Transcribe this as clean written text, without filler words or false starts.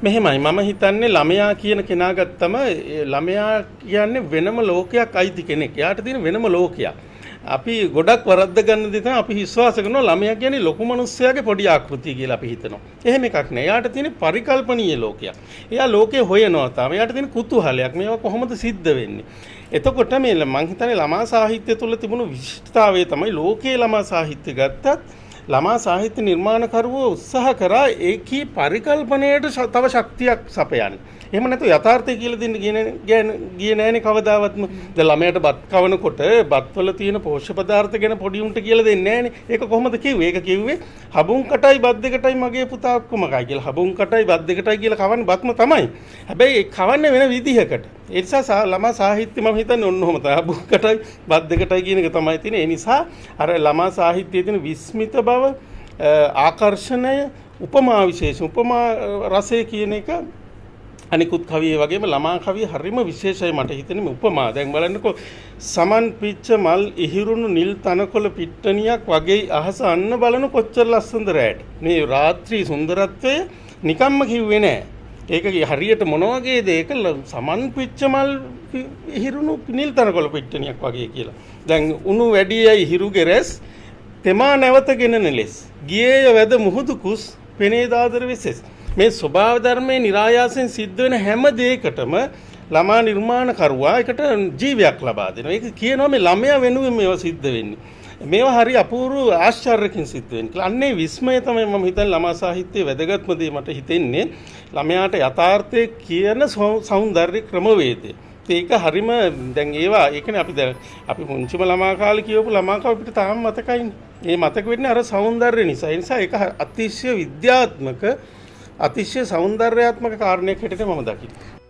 මෙහෙමයි මම හිතන්නේ ළමයා කියන කෙනා ගත්තම ළමයා කියන්නේ වෙනම ලෝකයක් අයිති කෙනෙක්. එයාට තියෙන වෙනම ලෝකයක්. අපි ගොඩක් වරද්ද ගන්න දේ තමයි අපි විශ්වාස කරනවා ළමයා කියන්නේ ලොකු මිනිස්සයාගේ පොඩි ආකෘතිය කියලා අපි හිතනවා. එහෙම එකක් නෑ. එයාට තියෙන පරිකල්පනීය ලෝකයක්. එයා ලෝකේ හොයනවා තාම. එයාට තියෙන කුතුහලයක්. මේවා කොහොමද සිද්ධ වෙන්නේ? එතකොට මේ මම හිතන්නේ ළමා සාහිත්‍ය තුළ තිබුණු විශිෂ්ටතාවය තමයි ලෝකයේ ළමා සාහිත්‍ය ගත්තත් ළමා සාහිත්‍ය නිර්මාණකරුවෝ උත්සාහ කරා ඒකී පරිකල්පනයට තව ශක්තියක් සපයන්න. එහෙම නැත්නම් යථාර්ථය කියලා දෙන්න ගියේ නෑනේ කවදාවත්ම. දැන් ළමයට බත් කවනකොට බත්වල තියෙන පෝෂ්‍ය පදාර්ථ ගැන පොඩි උන්ට කියලා දෙන්නේ නෑනේ. ඒක කොහොමද කිව්වේ? ඒක කිව්වේ හබුන් කටයි බත් දෙකටයි මගේ පුතා ඔක්කොම කයි කියලා. හබුන් කටයි බත් දෙකටයි කියලා කවන්නේ බත්ම තමයි. හැබැයි ඒ කවන්නේ වෙන විදිහකට. ඒ නිසා ළමා සාහිත්‍ය මම හිතන්නේ ඔන්න ඔහම තමයි. හබුන් කටයි බත් දෙකටයි කියන එක තමයි තියෙන්නේ. ඒ නිසා අර ළමා සාහිත්‍යයේ තියෙන විස්මිත බව, ආකර්ෂණය, උපමා විශේෂ, උපමා රසය කියන එක අනිකුත් කවිය වගේම ළමා කවිය හරිම විශේෂයි මට හිතෙන්නේ මේ උපමා. දැන් බලන්නකෝ සමන් පිච්ච මල් ඉහිරුණු නිල් තනකොළ පිට්ටනියක් වගේ අහස අන්න බලන කොච්චර ලස්සනද රැට. මේ රාත්‍රී සුන්දරත්වය නිකම්ම කිව්වේ නෑ. ඒක හරියට මොන වගේද ඒක සමන් පිච්ච මල් ඉහිරුණු නිල් තනකොළ පිට්ටනියක් වගේ කියලා. දැන් උණු වැඩියයි හිරු ගෙරස් තෙමා නැවතගෙන නෙලෙස්. ගියේය වැද මුහුදු කුස් පෙනේ දාදර විශේෂ. මේ ස්වභාව ධර්මයේ નિરાයාසයෙන් සිද්ධ වෙන හැම දෙයකටම ළමා නිර්මාණකරුවා එකට ජීවයක් ලබා දෙනවා. ඒක කියනවා මේ ළමයා වෙනුවෙන් මේවා සිද්ධ වෙන්නේ. මේවා හරි අපූර්ව ආශ්චර්යකින් සිද්ධ වෙන්නේ. අන්නේ විස්මය තමයි මම හිතන්නේ ළමා සාහිත්‍යයේ වැදගත්ම දේ මට හිතෙන්නේ. ළමයාට යථාර්ථයේ කියන సౌందර්ය ක්‍රමවේදය. ඒක හරිම දැන් ඒවා ඒකනේ අපි මුංචිම ළමා කාලේ කියවපු ළමා කව අපිට තාම මතකයිනේ. මේ මතක වෙන්නේ අර సౌందර්ය නිසා. ඒ නිසා ඒක අතිශය විද්‍යාත්මක අතිශය సౌందర్యාත්මක කාරණයක් හැටියට මම දකිනවා.